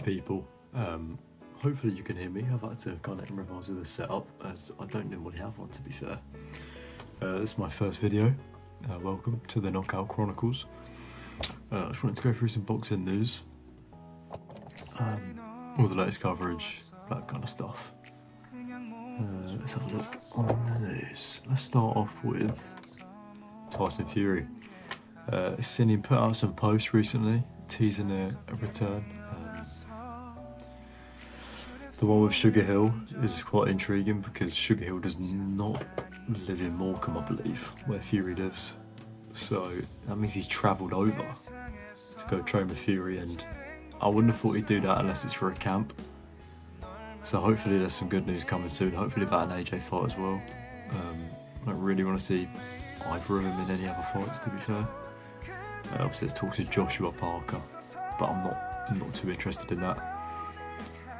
people. Hopefully you can hear me. I've had to kind of improvise with the setup as I don't normally have one, to be fair. This is my first video. Welcome to the Knockout Chronicles. I just wanted to go through some boxing news. All the latest coverage, that kind of stuff. Let's have a look on the news. Let's start off with Tyson Fury. Seen him put out some posts recently teasing a return. The one with Sugar Hill is quite intriguing because Sugar Hill does not live in Morecambe, I believe, where Fury lives. So that means he's travelled over to go train with Fury, and I wouldn't have thought he'd do that unless it's for a camp. So hopefully there's some good news coming soon, hopefully about an AJ fight as well. I don't really want to see either of them in any other fights, to be fair. Obviously there's talks of Joshua Parker, but I'm not too interested in that.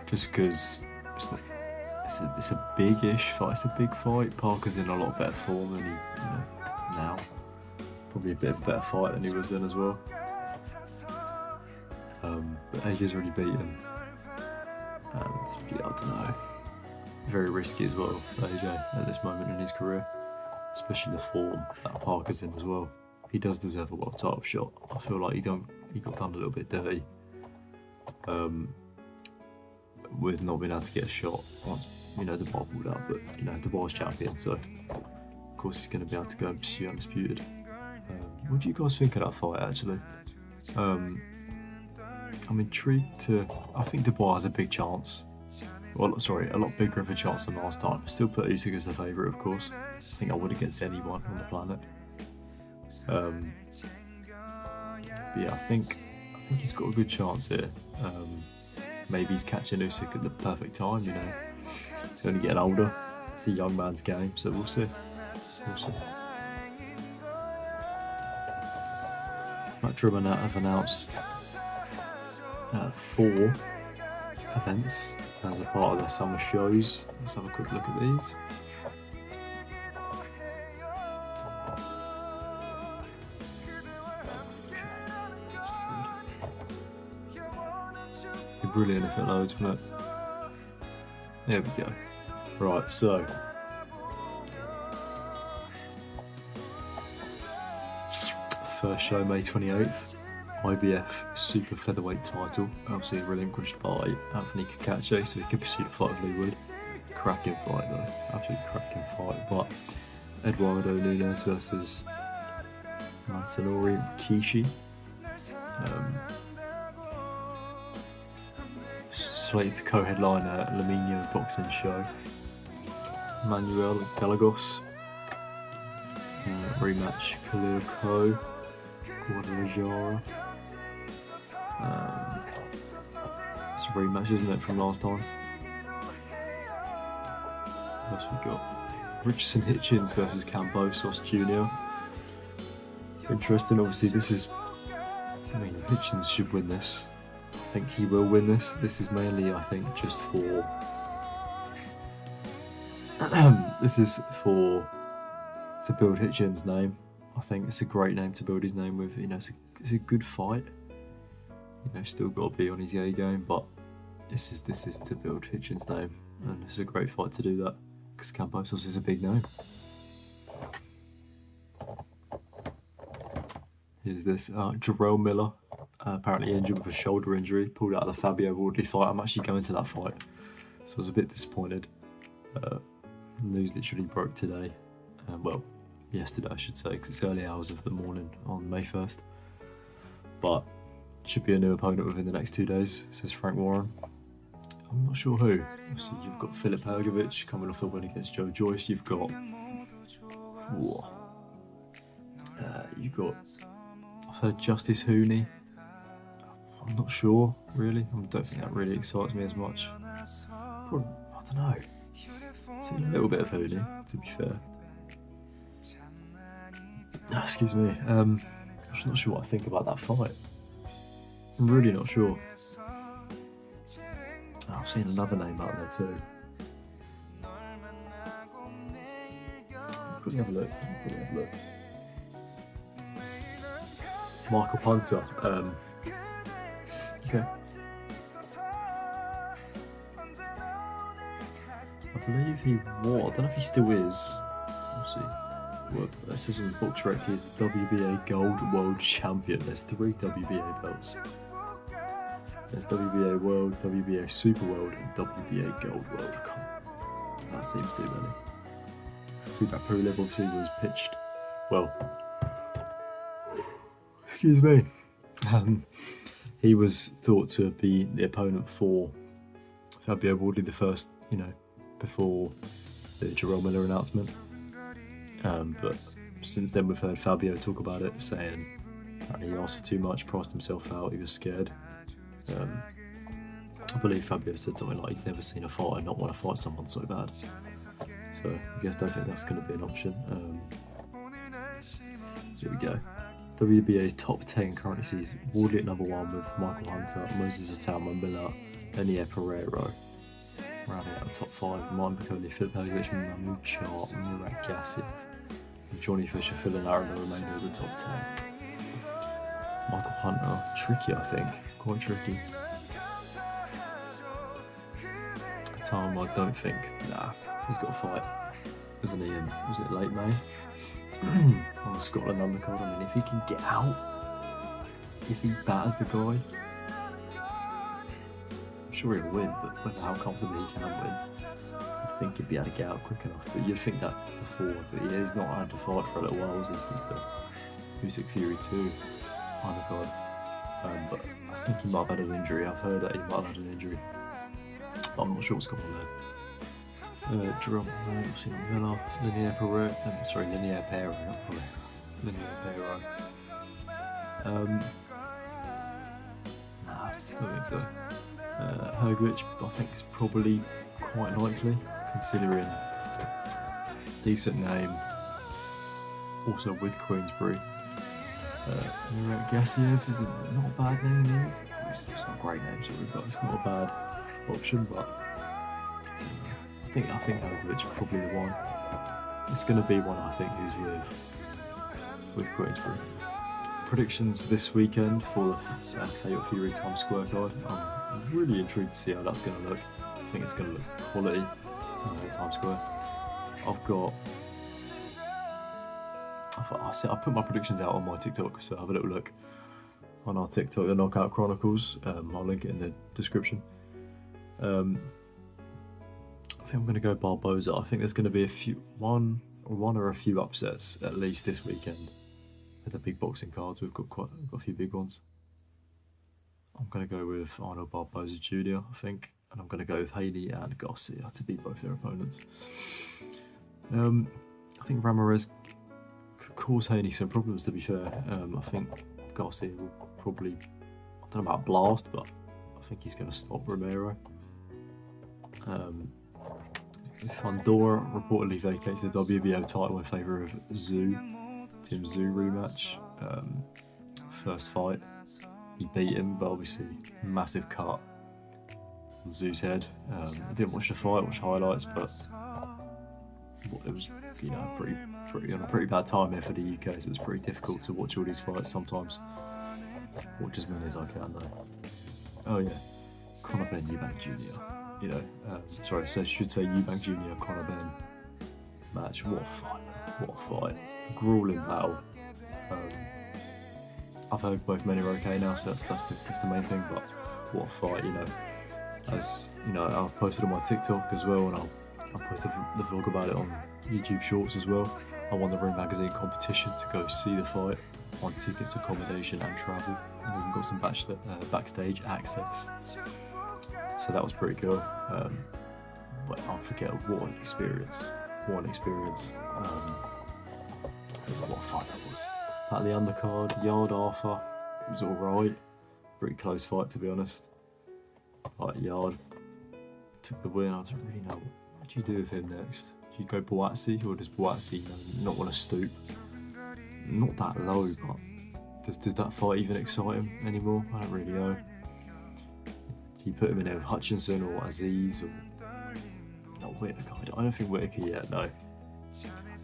Just because it's a big-ish fight, it's a big fight. Parker's in a lot better form than he now. Probably a bit of a better fight than he was then as well. But AJ's already beat him. And I don't know. Very risky as well for AJ at this moment in his career. Especially the form that Parker's in as well. He does deserve a world title shot. I feel like he got done a little bit dirty. With not being able to get a shot once, the bar pulled out, but the bar's champion, so of course he's going to be able to go and pursue undisputed. What do you guys think of that fight, actually? I'm intrigued to. I think Dubois has a big chance. Well, sorry, a lot bigger of a chance than last time. Still put Usyk as the favourite, of course. I think I would against anyone on the planet. But yeah, I think he's got a good chance here. Maybe he's catching Usyk at the perfect time, He's only getting older. It's a young man's game, so we'll see. Matchroom have announced 4 events as a part of their summer shows. Let's have a quick look at these. Brilliant if it loads, but there we go. Right, so first show May 28th, IBF Super Featherweight title, obviously relinquished by Anthony Kakache, so he could pursue the fight with Lee Wood. Cracking fight though, absolutely cracking fight. But Eduardo Nunes versus Mansanori Kishi. Slated to co-headline a Lamino boxing show. Manuel Galagos rematch Khalil Ko Guadalajara. It's a rematch, isn't it, from last time? What else we got? Richardson Hitchens versus Cambosos Jr. Interesting. Obviously, this is. Hitchens should win this. I think he will win this. This is mainly, I think, just for. This is to build Hitchens' name. I think it's a great name to build his name with. It's a good fight. Still got to be on his A game, but this is to build Hitchens' name, and this is a great fight to do that because Cambosos is a big name. Here's this Jarrell Miller. Apparently injured with a shoulder injury, pulled out of the Fabio Wardley fight. I'm actually going to that fight, so I was a bit disappointed. News literally broke today. Well, yesterday I should say, because it's early hours of the morning on May 1st. But should be a new opponent within the next 2 days, says Frank Warren. I'm not sure who. So you've got Filip Hrgović coming off the win against Joe Joyce. You've got I've heard Justice Hooney. I'm not sure, really. I don't think that really excites me as much. Probably, I don't know. It's a little bit of Hooney, to be fair. Excuse me. I'm just not sure what I think about that fight. I'm really not sure. I've seen another name out there too. Quickly have a look. Michael Punter. Okay. believe he was. I don't know if he still is. We'll see. Well, this is on the box record. He's the WBA Gold World Champion. There's 3 WBA belts. There's WBA World, WBA Super World, and WBA Gold World. That seems too many. Feedback Pro Live obviously was pitched. Well, excuse me. He was thought to be the opponent for Fabio Wardley, the first, before the Jarrell Miller announcement. But since then we've heard Fabio talk about it, saying he asked for too much, priced himself out, he was scared. I believe Fabio said something like he's never seen a fighter not want to fight someone so bad. So I guess don't think that's going to be an option. Here we go. WBA's top 10 currently sees Wardley at number 1 with Michael Hunter, Moses Atama, Miller, Enier Pereiro. Rounding out the top 5, Martin Piccoli, Philip Hagevich, Mahmoud Chart, Murat Gassi, and Johnny Fisher filling out the remainder of the top 10. Michael Hunter, tricky I think, quite tricky. Time I don't think, he's got a fight, isn't he? Was it late May? On the Scotland undercard. I mean, if he can get out, if he batters the guy, I'm sure he'll win, but whether how comfortably he can win, I think he'd be able to get out quick enough. But you'd think that before, but he's not had to fight for a little while since the Usyk Fury 2 undercard. But I think he might have had an injury. I've heard that he might have had an injury. I'm not sure what's going on there. Drum, Miller, Linear Pereiro, Linear Pereiro, not Pereiro. Linear Pereiro. Nah, I don't think so. Hagevich, I think is probably quite likely, considering decent name, also with Queensbury. Murat Gassiev is not a bad name either. It's not a great name, but it's not a bad option, but I think Hagevich is probably the one. It's going to be one I think who's with Queensbury. Predictions this weekend for the Fatal Fury Times Square card. I'm really intrigued to see how that's going to look. I think it's going to look quality Times Square. I put my predictions out on my TikTok, so have a little look on our TikTok, the Knockout Chronicles. I'll link it in the description. I think I'm going to go Barboza. I think there's going to be one or a few upsets at least this weekend with the big boxing cards. We've got a few big ones. I'm going to go with Arnold Barboza Jr. I think, and I'm going to go with Haley and Garcia to beat both their opponents. I think Ramirez could cause Haley some problems, to be fair. I think Garcia will probably, I don't know about blast, but I think he's going to stop Romero. Fundora reportedly vacates the WBO title in favour of Tim Zhu rematch. First fight, he beat him, but obviously massive cut on Zhu's head. I didn't watch the fight, watch highlights, but it was pretty on a pretty bad time here for the UK, so it's pretty difficult to watch all these fights sometimes. Watch as many as I can though. Oh yeah, Conor Benn Eubank Jr. So I should say Eubank Jr. Conor Benn match. What a fight! Grueling battle. I've heard both men are okay now, so that's the main thing. But what a fight! As I've posted on my TikTok as well, and I'll post the vlog about it on YouTube Shorts as well. I won the Ring Magazine competition to go see the fight, won tickets, accommodation, and travel, and even got some backstage access. So that was pretty cool. But I'll forget what an experience. What a fight that was. At the undercard, Yard Arthur, it was alright. Pretty close fight, to be honest. Like Yard took the win. I don't really know. What do you do with him next? Do you go Boatsi, or does Boatsi not want to stoop? Not that low, but does that fight even excite him anymore? I don't really know. Do you put him in there with Hutchinson or Aziz or not Whittaker? I don't think Whittaker yet, no.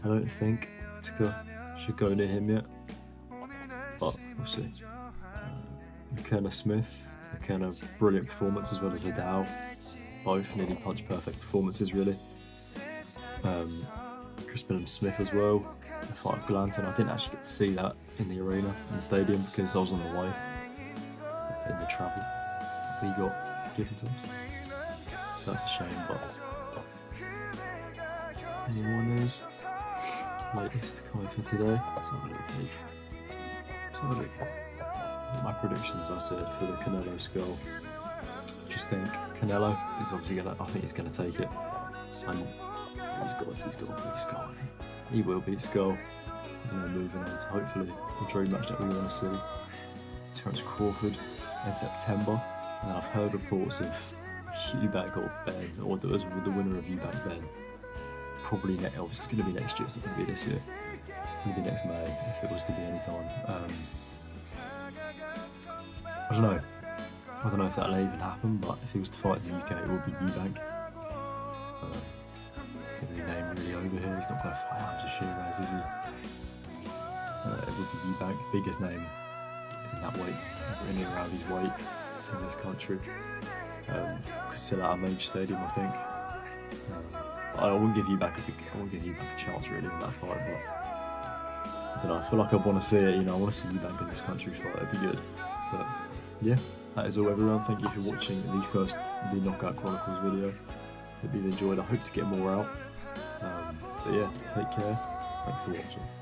I don't think Whittaker should go near him yet, but we'll see. McKenna Smith, brilliant performance, as well as Liddell. Both nearly punch perfect performances, really. Crispin Smith as well. The fight with Glanton. I didn't actually get to see that in the arena, in the stadium, because I was on the way in the travel he got given to us. So that's a shame. But any more news? Latest comment for today. Let's have a look, Dave. Let's have a look. My predictions, I said, for the Canelo skull. Just think Canelo is obviously gonna. I think he's gonna take it, and he's got to beat Skull. He will beat Skull. And then moving on to hopefully the dream match that we want to see. Terence Crawford in September, and I've heard reports of Eubank or Ben, or that was the winner of Eubank Ben. Probably next. Obviously, it's going to be next year. It's not going to be this year. It's going to be next May if it was to be any time. I don't know. I don't know if that'll even happen, but if he was to fight in the UK, it would be Eubank. It's the only name really over here. He's not going to fight Hamza Shiraz, is he? It would be Eubank, biggest name in that weight, in and around his weight in this country. Could still at a major stadium, I think. I wouldn't give Eubank a chance really in that fight, but I don't know. I feel like I want to see it. I want to see Eubank in this country fight. It'd be good. But yeah, that is all, everyone. Thank you for watching the Knockout Chronicles video. Hope you've enjoyed. I hope to get more out. But yeah, take care. Thanks for watching.